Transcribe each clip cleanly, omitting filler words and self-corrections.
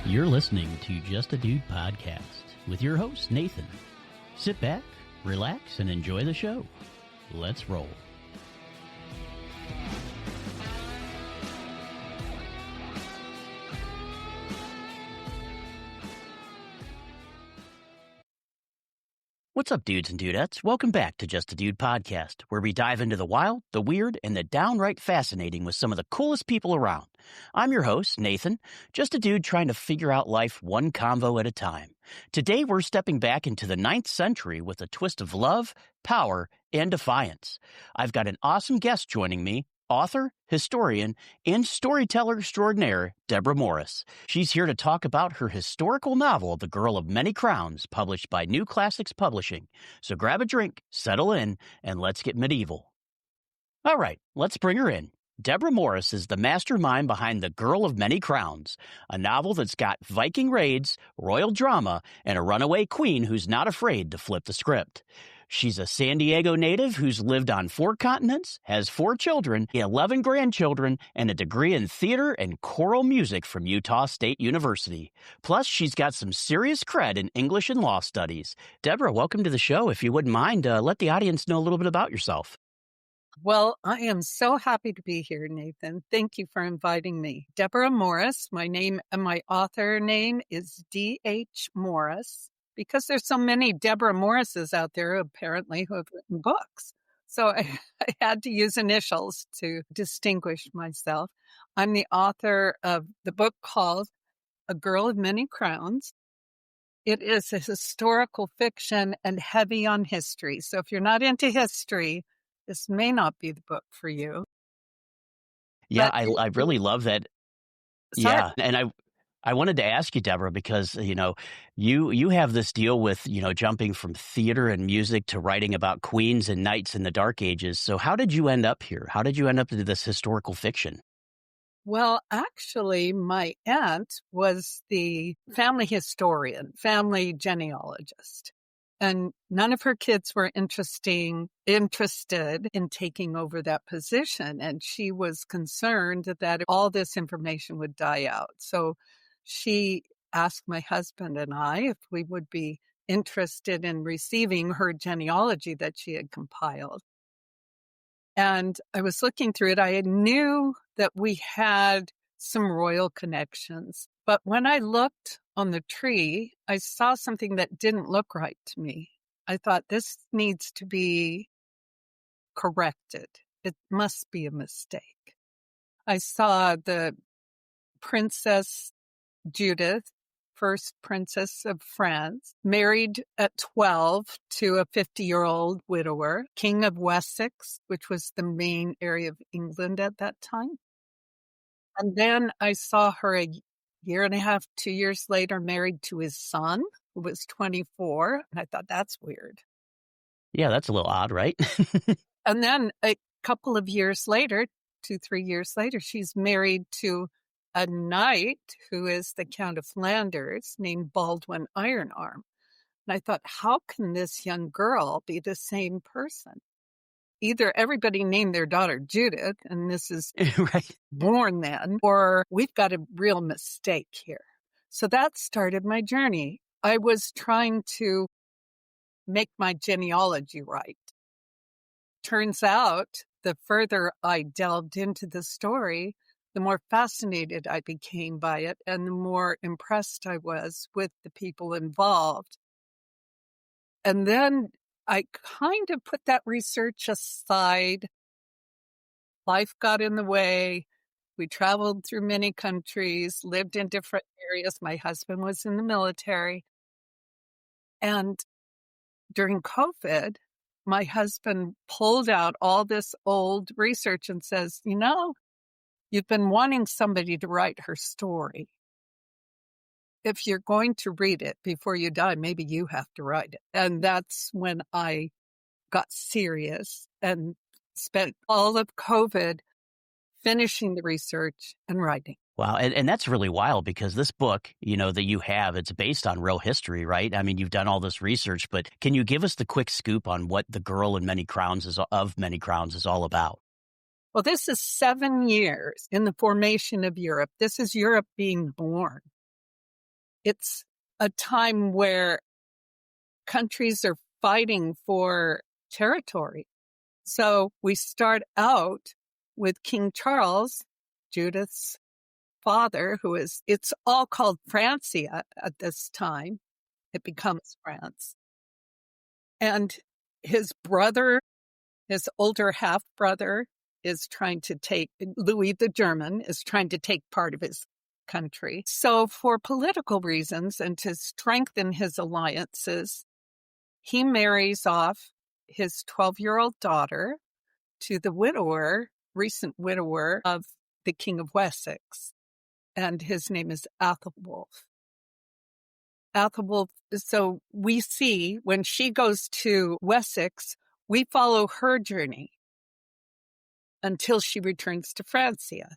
You're listening to Just a Dude podcast with your host, Nathan. Sit back, relax, and enjoy the show. Let's roll. What's up, dudes and dudettes? Welcome back to Just a Dude podcast, where we dive into the wild, the weird, and the downright fascinating with some of the coolest people around. I'm your host, Nathan, just a dude trying to figure out life one convo at a time. Today, we're stepping back into the 9th century with a twist of love, power, and defiance. I've got an awesome guest joining me, author, historian, and storyteller extraordinaire, Deborah Morris. She's here to talk about her historical novel, The Girl of Many Crowns, published by New Classics Publishing. So grab a drink, settle in, and let's get medieval. All right, let's bring her in. Deborah Morris is the mastermind behind The Girl of Many Crowns, a novel that's got Viking raids, royal drama, and a runaway queen who's not afraid to flip the script. She's a San Diego native who's lived on 4 continents, has 4 children, 11 grandchildren, and a degree in theater and choral music from Utah State University. Plus, she's got some serious cred in English and law studies. Deborah, welcome to the show. If you wouldn't mind, let the audience know a little bit about yourself. Well, I am so happy to be here, Nathan. Thank you for inviting me. Deborah Morris, my name and my author name is D.H. Morris, because there's so many Deborah Morrises out there, apparently, who have written books. So I had to use initials to distinguish myself. I'm the author of the book called A Girl of Many Crowns. It is a historical fiction and heavy on history. So if you're not into history, this may not be the book for you. Yeah, I really love that. Sorry. Yeah, and I wanted to ask you, Deborah, because, you have this deal with, jumping from theater and music to writing about queens and knights in the Dark Ages. So how did you end up here? How did you end up into this historical fiction? Well, actually, my aunt was the family historian, family genealogist. And none of her kids were interested in taking over that position. And she was concerned that all this information would die out. So she asked my husband and I if we would be interested in receiving her genealogy that she had compiled. And I was looking through it. I knew that we had some royal connections. But when I looked on the tree, I saw something that didn't look right to me. I thought, this needs to be corrected. It must be a mistake. I saw the Princess Judith, first princess of France, married at 12 to a 50-year-old widower, King of Wessex, which was the main area of England at that time. And then I saw her a year and a half, 2 years later, married to his son, who was 24. And I thought, that's weird. Yeah, that's a little odd, right? And then a couple of years later, 2-3 years later, she's married to a knight who is the Count of Flanders, named Baldwin Ironarm. And I thought, how can this young girl be the same person? Either everybody named their daughter Judith, and this is right. born then, or we've got a real mistake here. So that started my journey. I was trying to make my genealogy right. Turns out, the further I delved into the story, the more fascinated I became by it, and the more impressed I was with the people involved. And then I kind of put that research aside. Life got in the way. We traveled through many countries, lived in different areas. My husband was in the military. And during COVID, my husband pulled out all this old research and says, you've been wanting somebody to write her story. If you're going to read it before you die, maybe you have to write it. And that's when I got serious and spent all of COVID finishing the research and writing. Wow. And that's really wild, because this book, that you have, it's based on real history, right? I mean, you've done all this research, but can you give us the quick scoop on what The Girl of Many Crowns is all about? Well, this is 7 years in the formation of Europe. This is Europe being born. it's a time where countries are fighting for territory. So we start out with King Charles, Judith's father, it's all called Francia at this time. It becomes France. And his brother, his older half-brother, is trying to take, Louis the German, is trying to take part of his country. So for political reasons and to strengthen his alliances, he marries off his 12-year-old daughter to the recent widower of the King of Wessex. And his name is Athelwulf. So we see when she goes to Wessex, we follow her journey until she returns to Francia.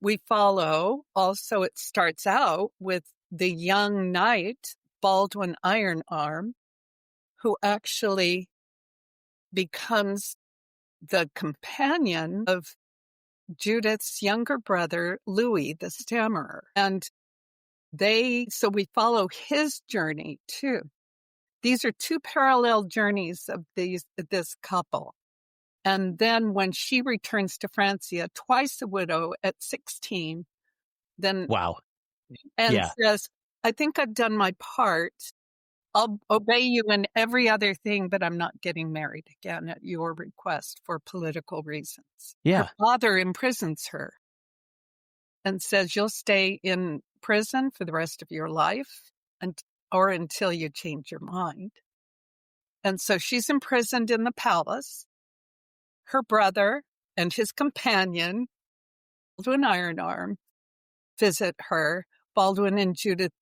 We follow, also it starts out with the young knight, Baldwin Ironarm, who actually becomes the companion of Judith's younger brother, Louis the Stammerer. And so we follow his journey too. These are two parallel journeys of this couple. And then when she returns to Francia, twice a widow at 16, then Wow. and Yeah. says, I think I've done my part. I'll obey you in every other thing, but I'm not getting married again at your request for political reasons. Yeah. Her father imprisons her and says, you'll stay in prison for the rest of your life or until you change your mind. And so she's imprisoned in the palace. Her brother and his companion, Baldwin Ironarm, visit her. Baldwin and Judith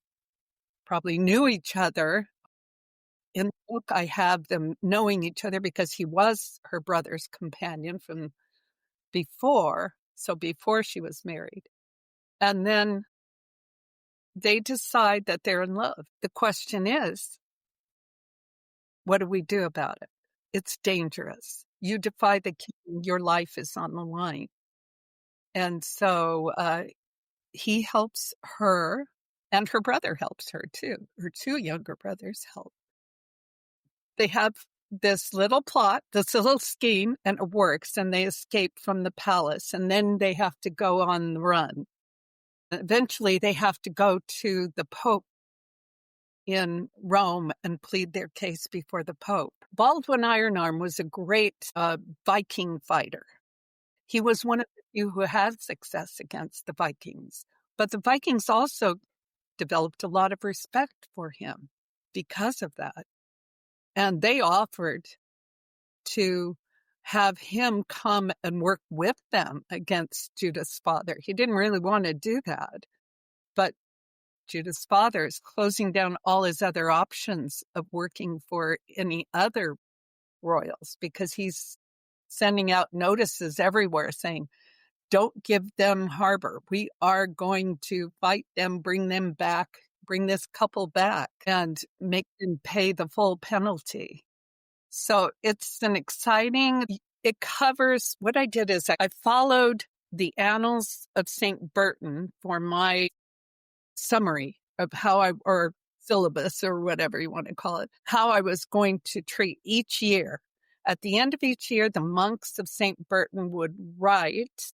probably knew each other. In the book, I have them knowing each other because he was her brother's companion from before, so before she was married. And then they decide that they're in love. The question is, what do we do about it? It's dangerous. You defy the king, your life is on the line. And so he helps her, and her brother helps her too. Her two younger brothers help. They have this little plot, this little scheme, and it works, and they escape from the palace, and then they have to go on the run. Eventually, they have to go to the Pope in Rome and plead their case before the Pope. Baldwin Ironarm was a great Viking fighter. He was one of the few who had success against the Vikings. But the Vikings also developed a lot of respect for him because of that. And they offered to have him come and work with them against Judith's father. He didn't really want to do that. But Judith's father is closing down all his other options of working for any other royals because he's sending out notices everywhere saying, don't give them harbor. We are going to fight them, bring them back, bring this couple back and make them pay the full penalty. So it's it covers, what I did is I followed the annals of St. Burton for my summary of or syllabus or whatever you want to call it, how I was going to treat each year. At the end of each year, the monks of St. Burton would write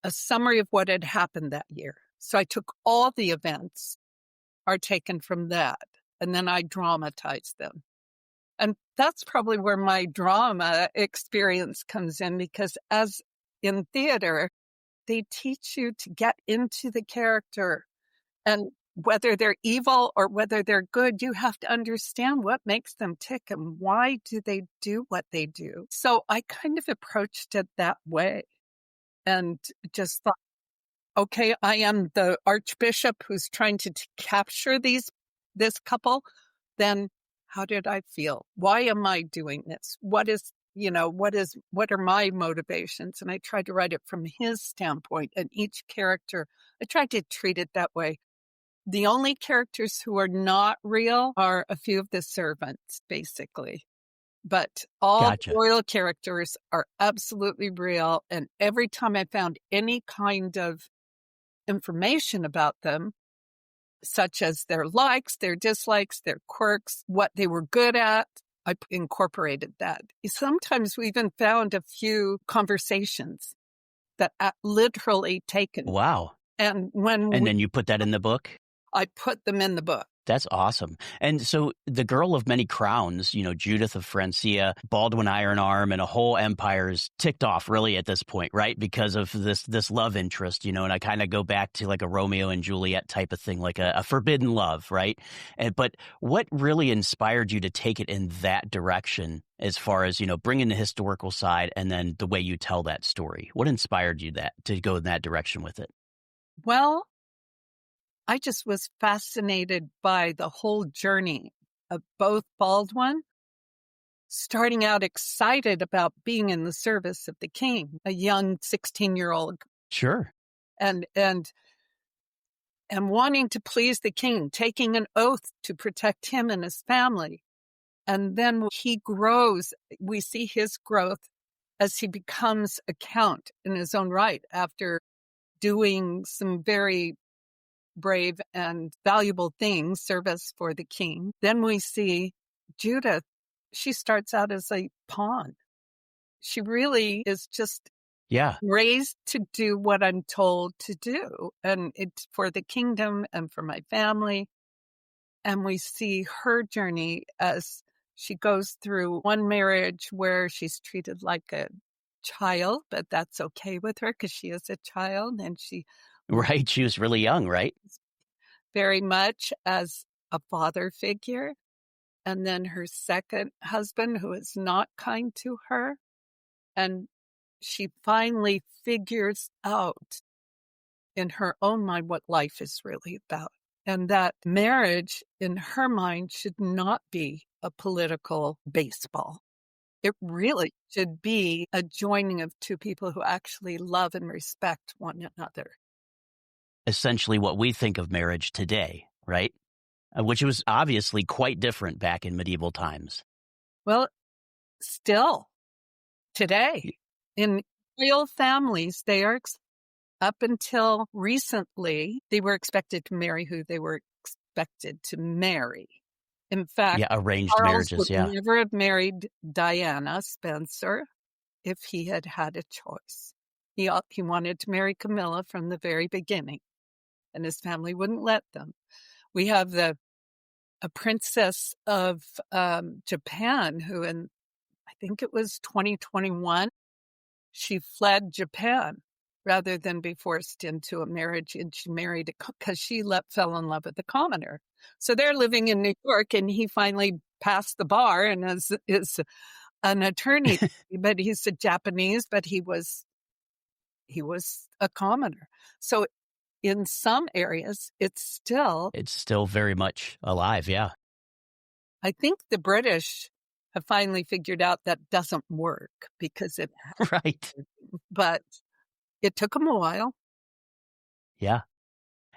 a summary of what had happened that year. So I took all the events are taken from that, and then I dramatized them. And that's probably where my drama experience comes in, because as in theater, they teach you to get into the character. And whether they're evil or whether they're good, you have to understand what makes them tick and why do they do what they do. So I kind of approached it that way and just thought, okay, I am the archbishop who's trying to capture this couple. Then how did I feel? Why am I doing this? What are my motivations? And I tried to write it from his standpoint, and each character, I tried to treat it that way. The only characters who are not real are a few of the servants, basically. But all Gotcha. the royal characters are absolutely real. And every time I found any kind of information about them, such as their likes, their dislikes, their quirks, what they were good at. I incorporated that. Sometimes we even found a few conversations that literally taken. Wow. And And then you put that in the book? I put them in the book. That's awesome. And so the girl of many crowns, Judith of Francia, Baldwin Iron Arm, and a whole empire is ticked off really at this point, right? Because of this love interest, and I kind of go back to like a Romeo and Juliet type of thing, like a forbidden love, right? But what really inspired you to take it in that direction as far as, bringing the historical side and then the way you tell that story? What inspired you to go in that direction with it? Well, I just was fascinated by the whole journey of both Baldwin, starting out excited about being in the service of the king, a young 16-year-old. Sure. And wanting to please the king, taking an oath to protect him and his family. And then he grows. We see his growth as he becomes a count in his own right after doing some very brave and valuable things, service for the king. Then we see Judith. She starts out as a pawn. She really is just raised to do what I'm told to do. And it's for the kingdom and for my family. And we see her journey as she goes through one marriage where she's treated like a child, but that's okay with her because she is a child and she Right. She was really young, right? Very much as a father figure. And then her second husband, who is not kind to her. And she finally figures out in her own mind what life is really about. And that marriage, in her mind, should not be a political baseball. It really should be a joining of two people who actually love and respect one another. Essentially what we think of marriage today, right? Which was obviously quite different back in medieval times. Well, still today, in royal families, they are up until recently, they were expected to marry who they were expected to marry. In fact, arranged Charles marriages, would never have married Diana Spencer if he had had a choice. He wanted to marry Camilla from the very beginning, and his family wouldn't let them. We have a princess of Japan who, I think it was 2021, she fled Japan rather than be forced into a marriage, and she married because she fell in love with a commoner. So they're living in New York, and he finally passed the bar and is an attorney, but he's a Japanese, but he was a commoner. So in some areas, it's still very much alive. Yeah. I think the British have finally figured out that doesn't work because right. But it took them a while. Yeah.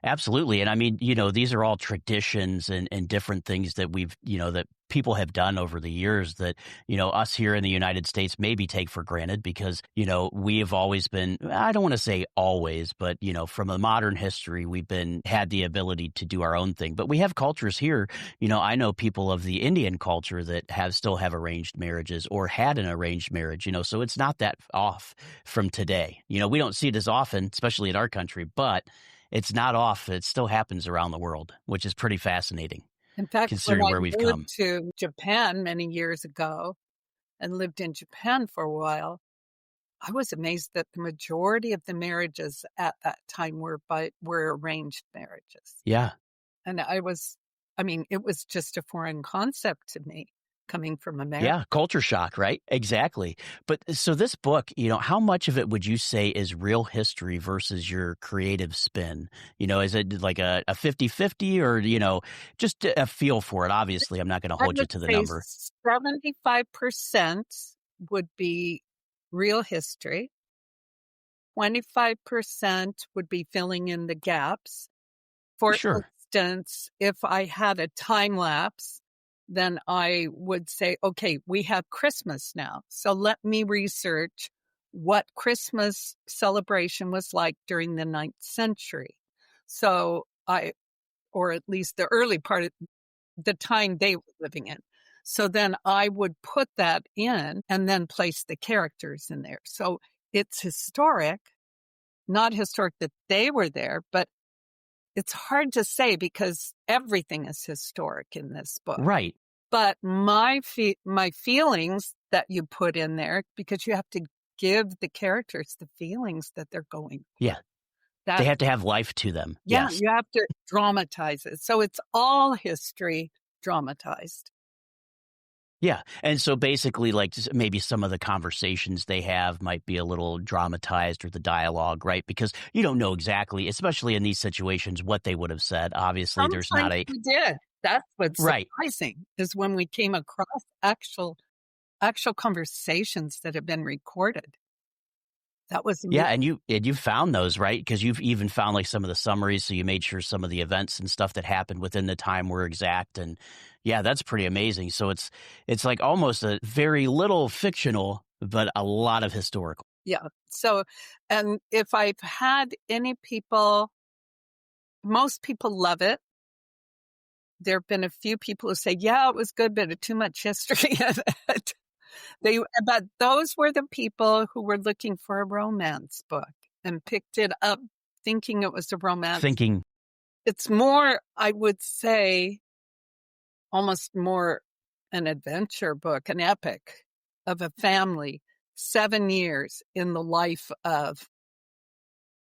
Absolutely. And I mean, these are all traditions and different things that we've, that people have done over the years that, us here in the United States maybe take for granted because, we have always been, I don't want to say always, but, from a modern history, we've had the ability to do our own thing. But we have cultures here. I know people of the Indian culture that still have arranged marriages or had an arranged marriage, so it's not that off from today. We don't see it as often, especially in our country, but it's not off. It still happens around the world, which is pretty fascinating. In fact, considering where we've come to Japan many years ago and lived in Japan for a while, I was amazed that the majority of the marriages at that time were arranged marriages. Yeah. And it was just a foreign concept to me. Coming from America. Yeah, culture shock, right? Exactly. But so this book, how much of it would you say is real history versus your creative spin? Is it like a 50-50 or, just a feel for it? Obviously, I'm not going to hold you to the number. 75% would be real history. 25% would be filling in the gaps. For instance, if I had a time lapse, then I would say, okay, we have Christmas now. So let me research what Christmas celebration was like during the 9th century. So I or at least the early part of the time they were living in. So then I would put that in and then place the characters in there. So it's historic, not historic that they were there, but it's hard to say because everything is historic in this book. Right. But my feelings that you put in there, because you have to give the characters the feelings that they're going through. Yeah. They have to have life to them. Yeah, Yes. you have to dramatize it. So it's all history dramatized. Yeah. And so basically, like maybe some of the conversations they have might be a little dramatized or the dialogue, right? Because you don't know exactly, especially in these situations, what they would have said. Obviously, there's not Sometimes we did. That's what's right. surprising is when we came across actual conversations that have been recorded. That was Yeah, and you found those, right? Because you've even found like some of the summaries, so you made sure some of the events and stuff that happened within the time were exact, and yeah, that's pretty amazing. So it's like almost a very little fictional, but a lot of historical. Yeah. So, and if I've had any people, most people love it. There have been a few people who say, yeah, it was good, but too much history in it. But those were the people who were looking for a romance book and picked it up thinking it was a romance. It's more, I would say, almost more an adventure book, an epic of a family, 7 years in the life of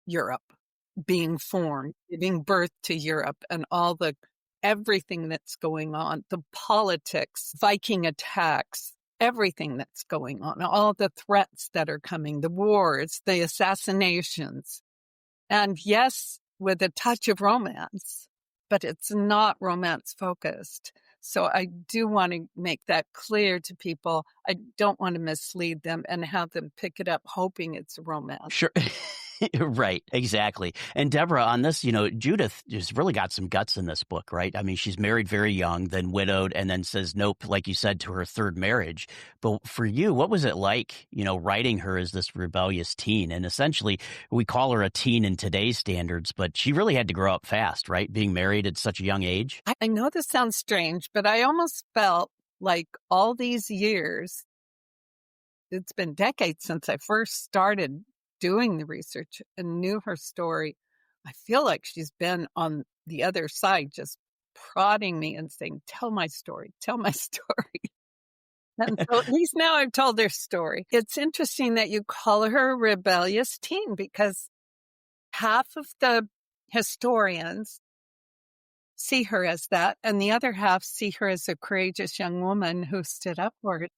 Europe being formed, giving birth to Europe and everything that's going on, the politics, Viking attacks, everything that's going on, all the threats that are coming, the wars, the assassinations. And yes, with a touch of romance, but it's not romance focused. So I do want to make that clear to people. I don't want to mislead them and have them pick it up hoping it's romance. Sure. Right, exactly. And Deborah, on this, Judith just really got some guts in this book, right? I mean, she's married very young, then widowed, and then says nope, like you said, to her third marriage. But for you, what was it like, writing her as this rebellious teen? And essentially, we call her a teen in today's standards, but she really had to grow up fast, right? Being married at such a young age. I know this sounds strange, but I almost felt like all these years, it's been decades since I first started doing the research and knew her story. I feel like she's been on the other side, just prodding me and saying, tell my story, tell my story. And so at least now I've told her story. It's interesting that you call her a rebellious teen because half of the historians see her as that, and the other half see her as a courageous young woman who stood up for it.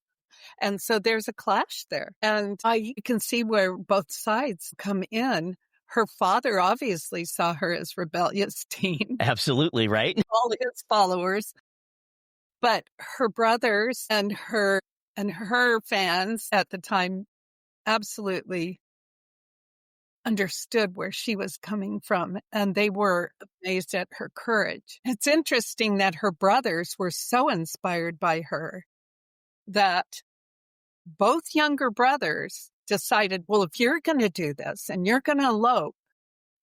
And so there's a clash there. And I can see where both sides come in. Her father obviously saw her as rebellious teen. Absolutely, right? All his followers. But her brothers and her fans at the time absolutely understood where she was coming from, and they were amazed at her courage. It's interesting that her brothers were so inspired by her that both younger brothers decided, well, if you're going to do this and you're going to elope,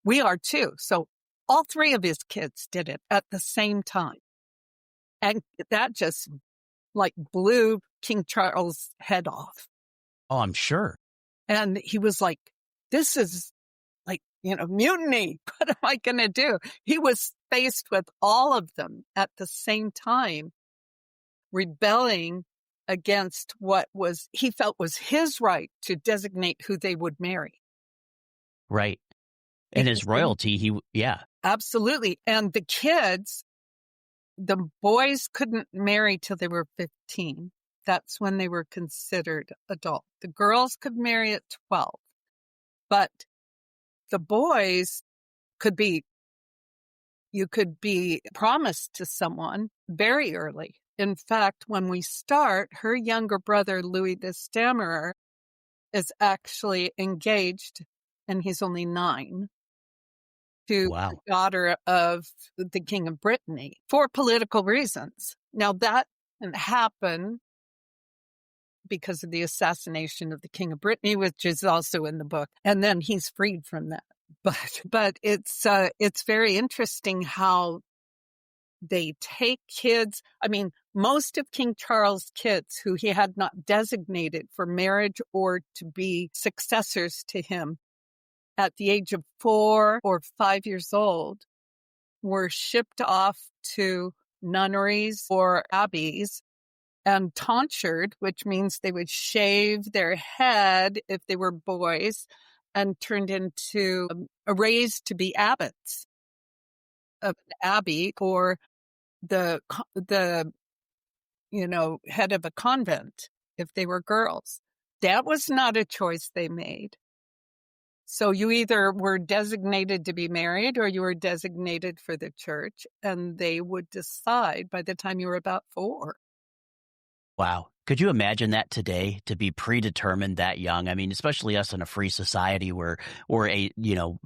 we are too. So all three of his kids did it at the same time. And that just like blew King Charles' head off. Oh, I'm sure. And he was like, this is like, mutiny. What am I going to do? He was faced with all of them at the same time, rebelling against what he felt was his right to designate who they would marry. Right. And his royalty, yeah. Absolutely. And the kids, the boys couldn't marry till they were 15. That's when they were considered adult. The girls could marry at 12. But the boys you could be promised to someone very early. In fact, when we start, her younger brother, Louis the Stammerer, is actually engaged, and he's only 9, to the daughter of the King of Brittany for political reasons. Now, that didn't happen because of the assassination of the King of Brittany, which is also in the book. And then he's freed from that. But it's very interesting how They take kids. I mean, most of King Charles' kids who he had not designated for marriage or to be successors to him at the age of 4 or 5 years old were shipped off to nunneries or abbeys and tonsured, which means they would shave their head if they were boys and turned into raised to be abbots of an abbey or the head of a convent if they were girls. That was not a choice they made. So you either were designated to be married or you were designated for the church, and they would decide by the time you were about 4. Wow. Could you imagine that today, to be predetermined that young? I mean, especially us in a free society where we're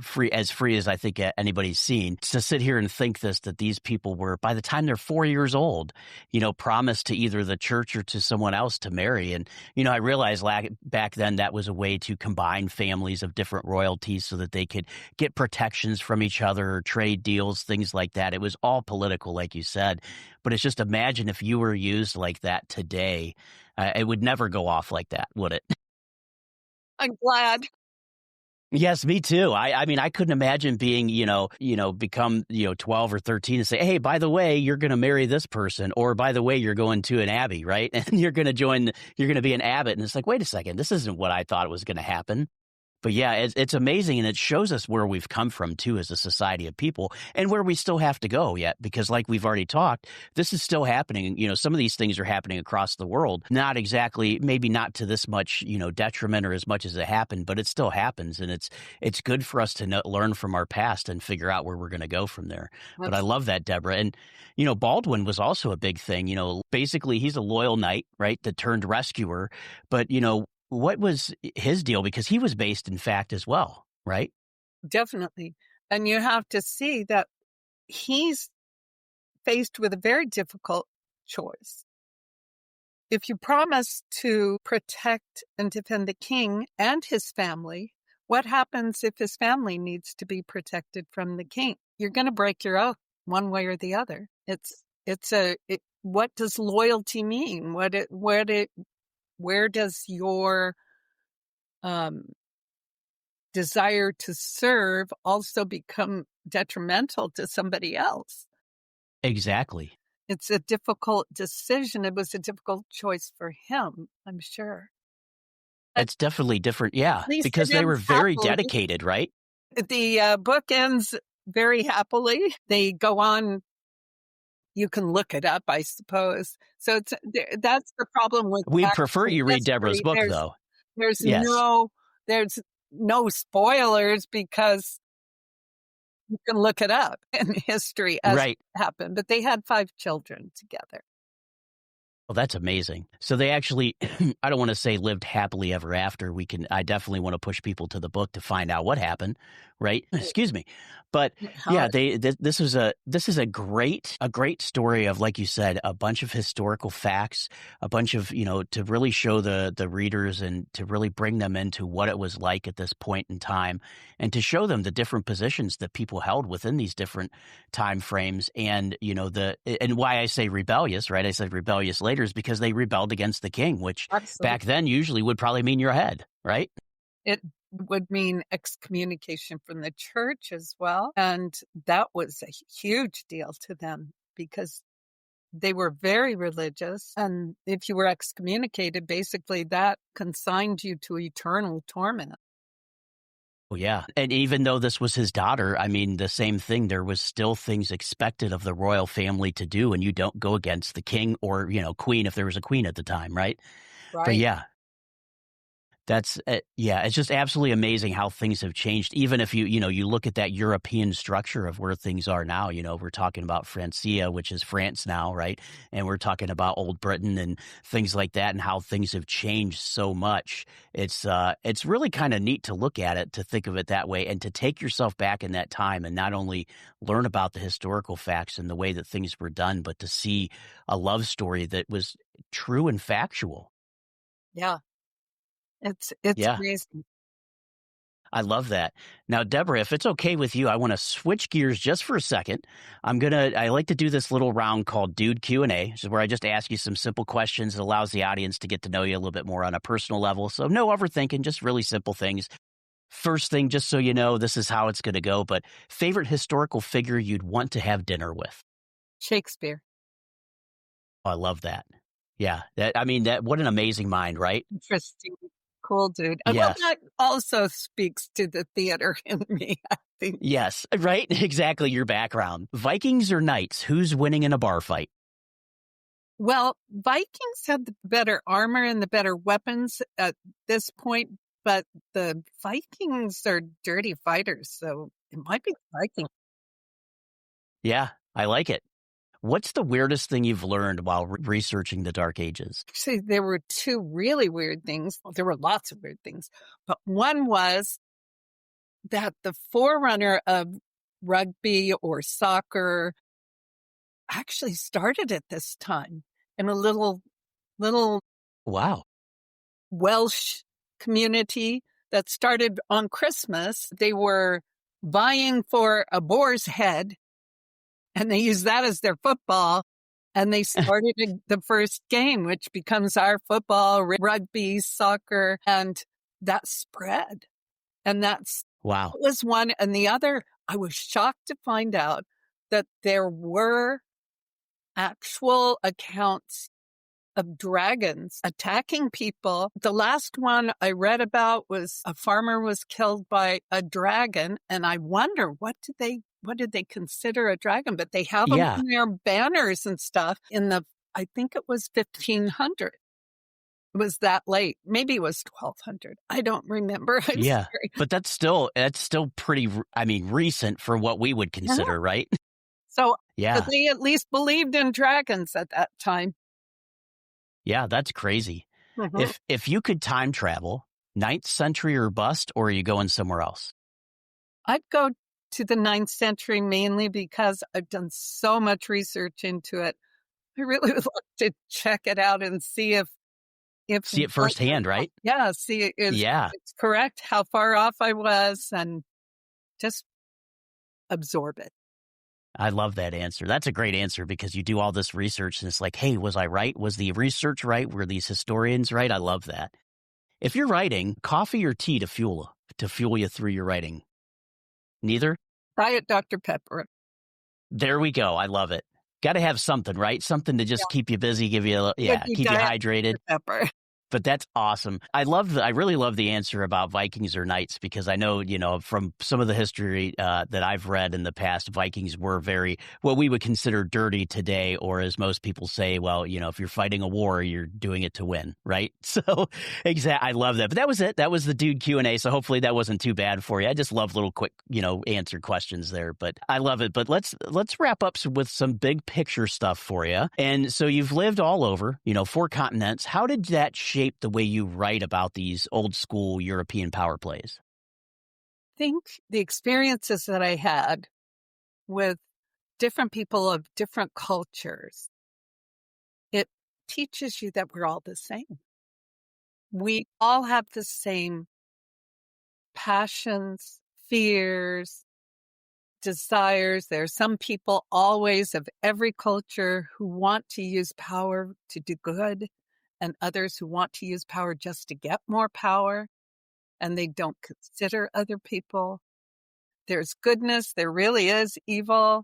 free as I think anybody's seen, to sit here and think that these people were, by the time they're 4 years old, promised to either the church or to someone else to marry. And, I realized back then that was a way to combine families of different royalties so that they could get protections from each other or trade deals, things like that. It was all political, like you said. But it's just, imagine if you were used like that today. It would never go off like that, would it? I'm glad. Yes, me too. I mean, I couldn't imagine being, become, 12 or 13 and say, hey, by the way, you're going to marry this person, or by the way, you're going to an abbey, right? And you're going to be an abbot. And it's like, wait a second, this isn't what I thought was going to happen. But yeah, it's amazing, and it shows us where we've come from, too, as a society of people, and where we still have to go yet, because like we've already talked, this is still happening. Some of these things are happening across the world, not exactly, maybe not to this much, detriment or as much as it happened, but it still happens, and it's good for us to learn from our past and figure out where we're going to go from there. But I love that, Deborah. And, Baldwin was also a big thing. Basically, he's a loyal knight, right, that turned rescuer, but, what was his deal? Because he was based in fact as well, right? Definitely. And you have to see that he's faced with a very difficult choice. If you promise to protect and defend the king and his family, what happens if his family needs to be protected from the king? You're going to break your oath one way or the other. What does loyalty mean? Where does your desire to serve also become detrimental to somebody else? Exactly. It's a difficult decision. It was a difficult choice for him, I'm sure. It's definitely different, yeah, least because it they were ends very happily. dedicated, right? The book ends very happily. They go on. You can look it up, I suppose. So that's the problem with We'd prefer actual you read Deborah's history. book, though. There's Yes. no spoilers because you can look it up in history as Right. it happened. But they had 5 children together. Well, that's amazing. So they actually, I don't want to say lived happily ever after. I definitely want to push people to the book to find out what happened, right? Excuse me. But yeah, this is a great story of, like you said, a bunch of historical facts, a bunch of, to really show the readers and to really bring them into what it was like at this point in time, and to show them the different positions that people held within these different time frames. And, and why I say rebellious, right? I said rebellious later is because they rebelled against the king, which Absolutely. back then usually would probably mean your head, right? It would mean excommunication from the church as well. And that was a huge deal to them because they were very religious. And if you were excommunicated, basically that consigned you to eternal torment. Well, yeah. And even though this was his daughter, I mean, the same thing, there was still things expected of the royal family to do, and you don't go against the king or, queen if there was a queen at the time, right? Right. But yeah. That's it's just absolutely amazing how things have changed. Even if you look at that European structure of where things are now, we're talking about Francia, which is France now, right? And we're talking about Old Britain and things like that, and how things have changed so much. It's really kind of neat to look at it, to think of it that way, and to take yourself back in that time and not only learn about the historical facts and the way that things were done, but to see a love story that was true and factual. Yeah. It's Yeah. amazing. I love that. Now, Deborah, if it's okay with you, I want to switch gears just for a second. I like to do this little round called Dude Q&A, which is where I just ask you some simple questions that allows the audience to get to know you a little bit more on a personal level. So no overthinking, just really simple things. First thing, just so you know, this is how it's going to go, but favorite historical figure you'd want to have dinner with? Shakespeare. Oh, I love that. Yeah. What an amazing mind, right? Interesting. Cool dude. Well, Yes. that also speaks to the theater in me, I think. Yes. Right. Exactly. Your background. Vikings or knights? Who's winning in a bar fight? Well, Vikings had the better armor and the better weapons at this point, but the Vikings are dirty fighters, so it might be Vikings. Yeah. I like it. What's the weirdest thing you've learned while researching the Dark Ages? Actually, there were two really weird things. Well, there were lots of weird things, but one was that the forerunner of rugby or soccer actually started at this time in a little Wow. Welsh community that started on Christmas. They were vying for a boar's head, and they used that as their football. And they started the first game, which becomes our football, rugby, soccer, and that spread. And that Wow. was one. And the other, I was shocked to find out that there were actual accounts of dragons attacking people. The last one I read about was a farmer was killed by a dragon. And I wonder, what did they consider a dragon? But they have them in their banners and stuff I think it was 1500. It was that late. Maybe it was 1200. I don't remember. I'm sorry. But that's still pretty, recent for what we would consider, right? So yeah, but they at least believed in dragons at that time. Yeah, that's crazy. Mm-hmm. If you could time travel, 9th century or bust, or are you going somewhere else? I'd go to the 9th century mainly because I've done so much research into it. I really would like to check it out and see if see it firsthand, right? Yeah, see it's correct, how far off I was, and just absorb it. I love that answer. That's a great answer because you do all this research and it's like, hey, was I right? Was the research right? Were these historians right? I love that. If you're writing, coffee or tea to fuel you through your writing? Neither? Diet Dr. Pepper. There we go. I love it. Got to have something, right? Something to just keep you busy, keep you hydrated. Pepper. But that's awesome. I really love the answer about Vikings or Knights because I know, from some of the history that I've read in the past, Vikings were very, what we would consider dirty today, or as most people say, well, if you're fighting a war, you're doing it to win, right? So, exactly. I love that. But that was it. That was the Dude Q&A. So hopefully that wasn't too bad for you. I just love little quick, answer questions there, but I love it. But let's wrap up with some big picture stuff for you. And so you've lived all over, 4 continents. How did that shape the way you write about these old school European power plays? I think the experiences that I had with different people of different cultures, it teaches you that we're all the same. We all have the same passions, fears, desires. There are some people always of every culture who want to use power to do good, and others who want to use power just to get more power, and they don't consider other people. There's goodness. There really is evil.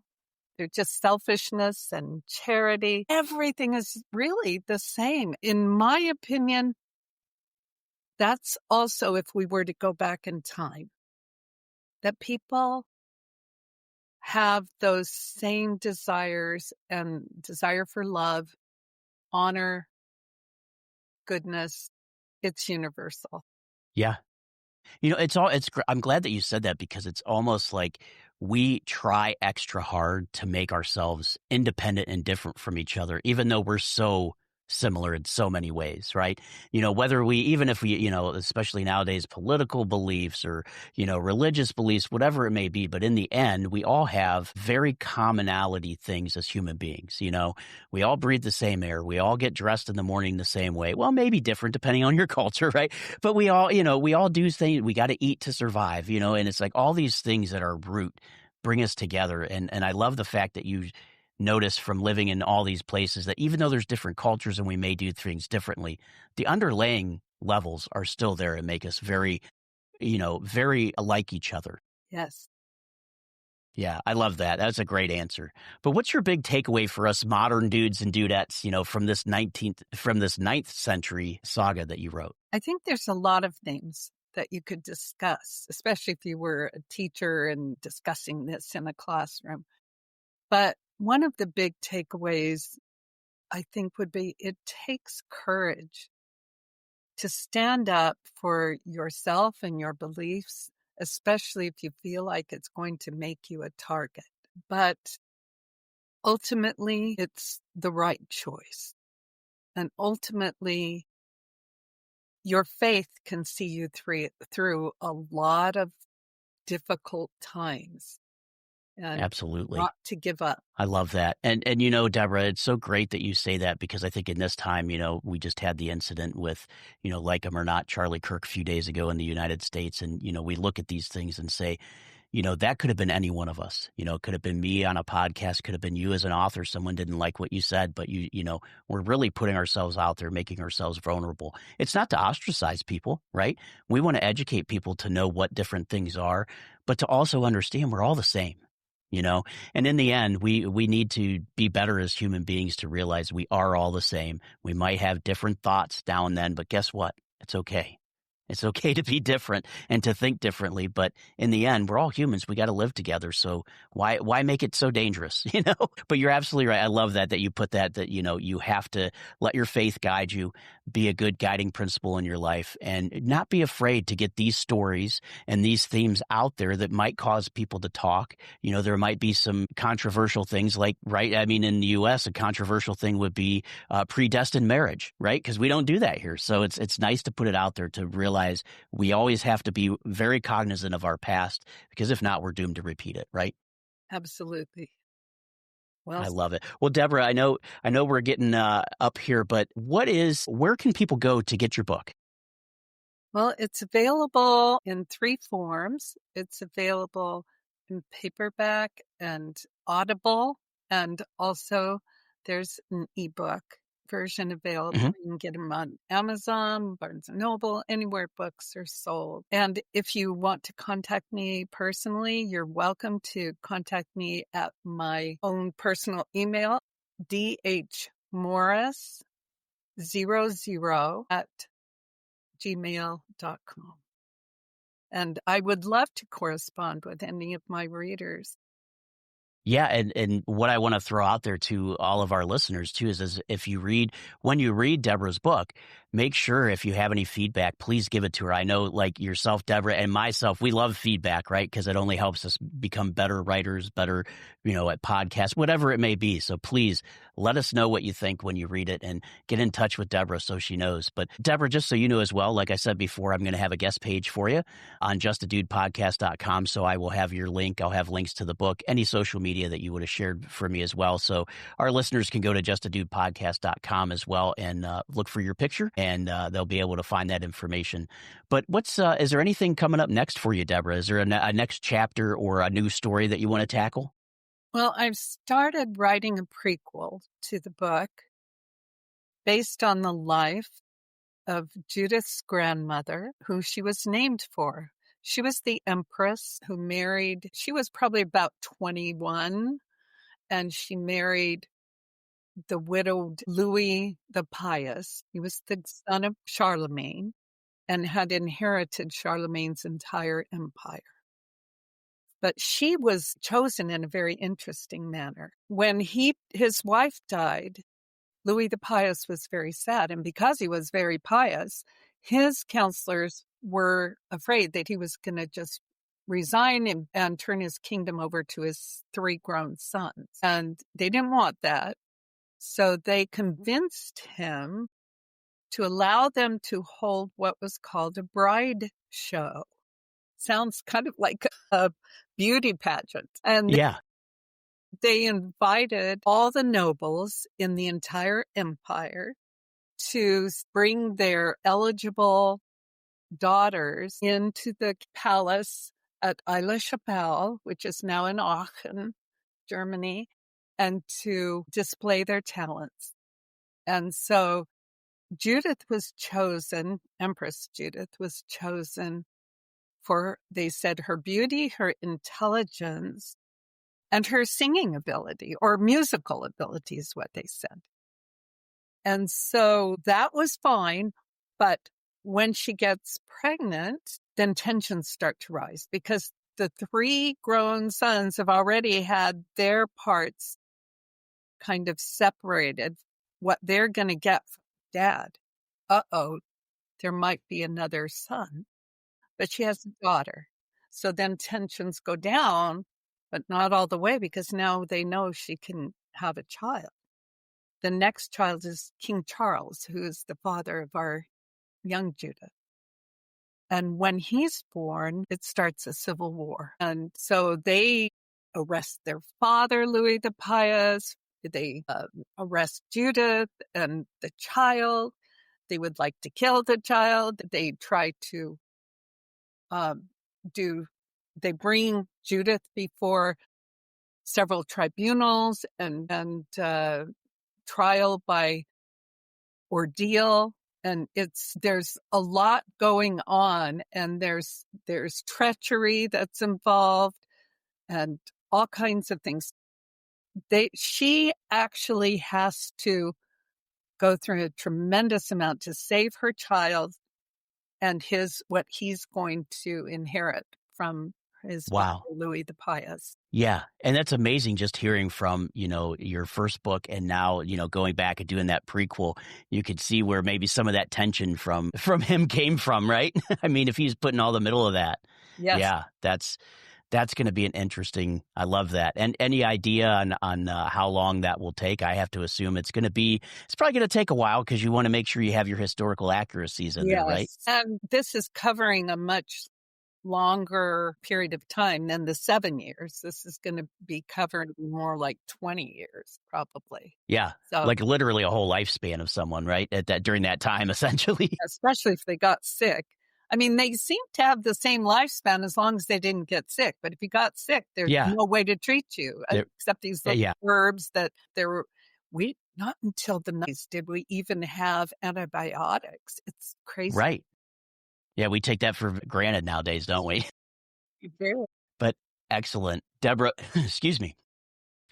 There's just selfishness and charity. Everything is really the same. In my opinion, that's also, if we were to go back in time, that people have those same desires and desire for love, honor, goodness. It's universal. Yeah. I'm glad that you said that because it's almost like we try extra hard to make ourselves independent and different from each other, even though we're so similar in so many ways, right? Whether even if we, especially nowadays, political beliefs or, religious beliefs, whatever it may be. But in the end, we all have very commonality things as human beings. We all breathe the same air. We all get dressed in the morning the same way. Well, maybe different depending on your culture, right? But we all do things. We got to eat to survive, and it's like all these things that are root bring us together. And I love the fact that you notice from living in all these places that even though there's different cultures and we may do things differently, the underlying levels are still there and make us very, very like each other. Yes. Yeah, I love that. That's a great answer. But what's your big takeaway for us modern dudes and dudettes, from this ninth century saga that you wrote? I think there's a lot of things that you could discuss, especially if you were a teacher and discussing this in a classroom. But one of the big takeaways, I think, would be it takes courage to stand up for yourself and your beliefs, especially if you feel like it's going to make you a target. But ultimately, it's the right choice. And ultimately, your faith can see you through a lot of difficult times. And Absolutely. not to give up. I love that. And Deborah, it's so great that you say that because I think in this time, we just had the incident with, like him or not, Charlie Kirk a few days ago in the United States. And, we look at these things and say, that could have been any one of us. It could have been me on a podcast, could have been you as an author. Someone didn't like what you said, but we're really putting ourselves out there, making ourselves vulnerable. It's not to ostracize people, right? We want to educate people to know what different things are, but to also understand we're all the same. And in the end, we need to be better as human beings to realize we are all the same. We might have different thoughts now and then, but guess what? It's okay. It's okay to be different and to think differently. But in the end, we're all humans. We got to live together. So why make it so dangerous? But you're absolutely right. I love that you put that, you have to let your faith guide you, be a good guiding principle in your life, and not be afraid to get these stories and these themes out there that might cause people to talk. There might be some controversial things like, right? I mean, in the U.S., a controversial thing would be predestined marriage, right? Because we don't do that here. So it's nice to put it out there to realize we always have to be very cognizant of our past, because if not, we're doomed to repeat it, right? Absolutely. Well, I love it. Well, Deborah, I know we're getting up here, but where can people go to get your book? Well, it's available in 3 forms. It's available in paperback and Audible, and also there's an ebook version available. Mhm. You can get them on Amazon, Barnes & Noble, anywhere books are sold. And if you want to contact me personally, you're welcome to contact me at my own personal email, dhmorris00@gmail.com. And I would love to correspond with any of my readers. Yeah, and what I want to throw out there to all of our listeners too is when you read Deborah's book, make sure if you have any feedback, please give it to her. I know, like yourself, Deborah, and myself, we love feedback, right? Because it only helps us become better writers, better, at podcasts, whatever it may be. So please let us know what you think when you read it, and get in touch with Deborah so she knows. But Deborah, just so you know as well, like I said before, I'm going to have a guest page for you on justadudepodcast.com. So I will have your link. I'll have links to the book, any social media that you would have shared for me as well. So our listeners can go to justadudepodcast.com as well and look for your picture, and they'll be able to find that information. But is there anything coming up next for you, Deborah? Is there a next chapter or a new story that you want to tackle? Well, I've started writing a prequel to the book based on the life of Judith's grandmother, who she was named for. She was the empress who married, she was probably about 21, and she married the widowed Louis the Pious. He was the son of Charlemagne and had inherited Charlemagne's entire empire. But she was chosen in a very interesting manner. When his wife died, Louis the Pious was very sad. And because he was very pious, his counselors were afraid that he was going to just resign and turn his kingdom over to his 3 grown sons. And they didn't want that. So they convinced him to allow them to hold what was called a bride show. Sounds kind of like a beauty pageant. And Yeah. they invited all the nobles in the entire empire to bring their eligible daughters into the palace at Aix-la-Chapelle, which is now in Aachen, Germany, and to display their talents. And so Judith was chosen, Empress Judith was chosen for, they said, her beauty, her intelligence, and her singing ability, or musical ability is what they said. And so that was fine. But when she gets pregnant, then tensions start to rise because the three grown sons have already had their parts kind of separated, what they're going to get from dad. Uh-oh, there might be another son, but she has a daughter. So then tensions go down, but not all the way because now they know she can have a child. The next child is King Charles, who is the father of our young Judith. And when he's born, it starts a civil war. And so they arrest their father, Louis the Pious. They arrest Judith and the child. They would like to kill the child. They try to they bring Judith before several tribunals and trial by ordeal. And there's a lot going on, and there's treachery that's involved and all kinds of things. She actually has to go through a tremendous amount to save her child and what he's going to inherit from his father, Wow. Louis the Pious. Yeah. And that's amazing just hearing from, your first book and now, going back and doing that prequel, you could see where maybe some of that tension from him came from, right? I mean, if he's put in all the middle of that. Yes. Yeah, that's going to be an interesting, I love that. And any idea on how long that will take? I have to assume it's probably going to take a while because you want to make sure you have your historical accuracies in there, right? And this is covering a much longer period of time than the 7 years. This is going to be covering more like 20 years, probably. Yeah. So, like literally a whole lifespan of someone, right? During that time, essentially. Especially if they got sick. I mean, they seem to have the same lifespan as long as they didn't get sick. But if you got sick, there's no way to treat you except these little herbs that not until the 90s did we even have antibiotics. It's crazy. Right. Yeah, we take that for granted nowadays, don't we? You do. But excellent. Deborah, excuse me.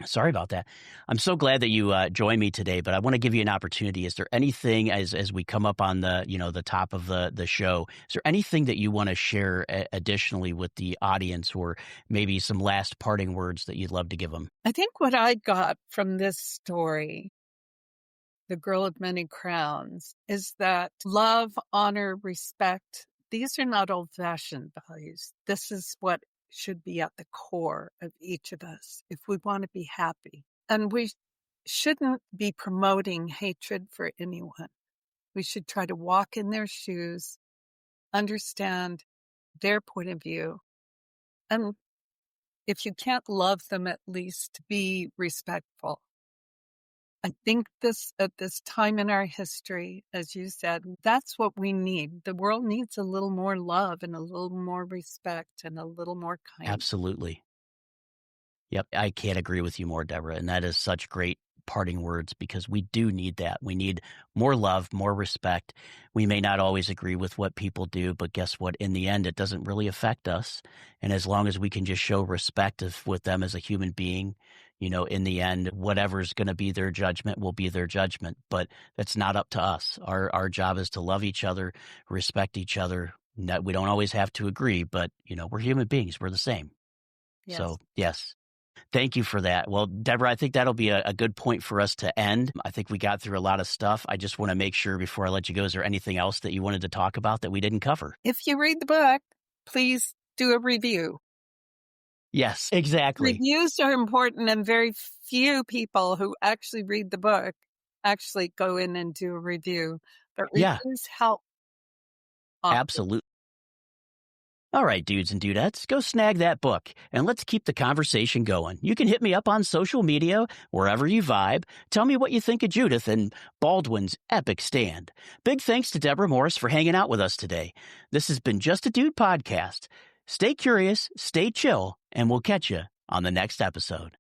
Sorry about that. I'm so glad that you joined me today, but I want to give you an opportunity. Is there anything as we come up on the top of the show, is there anything that you want to share additionally with the audience, or maybe some last parting words that you'd love to give them? I think what I got from this story, The Girl of Many Crowns, is that love, honor, respect, these are not old-fashioned values. This is what should be at the core of each of us if we want to be happy. And we shouldn't be promoting hatred for anyone. We should try to walk in their shoes, understand their point of view, and if you can't love them, at least be respectful. I think at this time in our history, as you said, that's what we need. The world needs a little more love and a little more respect and a little more kindness. Absolutely. Yep. I can't agree with you more, Deborah. And that is such great parting words because we do need that. We need more love, more respect. We may not always agree with what people do, but guess what? In the end, it doesn't really affect us. And as long as we can just show respect with them as a human being, in the end, whatever's going to be their judgment will be their judgment. But that's not up to us. Our job is to love each other, respect each other. We don't always have to agree, but, we're human beings. We're the same. Yes. So, yes. Thank you for that. Well, Deborah, I think that'll be a good point for us to end. I think we got through a lot of stuff. I just want to make sure before I let you go, is there anything else that you wanted to talk about that we didn't cover? If you read the book, please do a review. Yes, exactly. Reviews are important, and very few people who actually read the book actually go in and do a review. But Yeah, reviews help authors. absolutely. All right, dudes and dudettes, go snag that book and let's keep the conversation going. You can hit me up on social media, wherever you vibe. Tell me what you think of Judith and Baldwin's epic stand. Big thanks to Deborah Morris for hanging out with us today. This has been Just a Dude Podcast. Stay curious, stay chill, and we'll catch you on the next episode.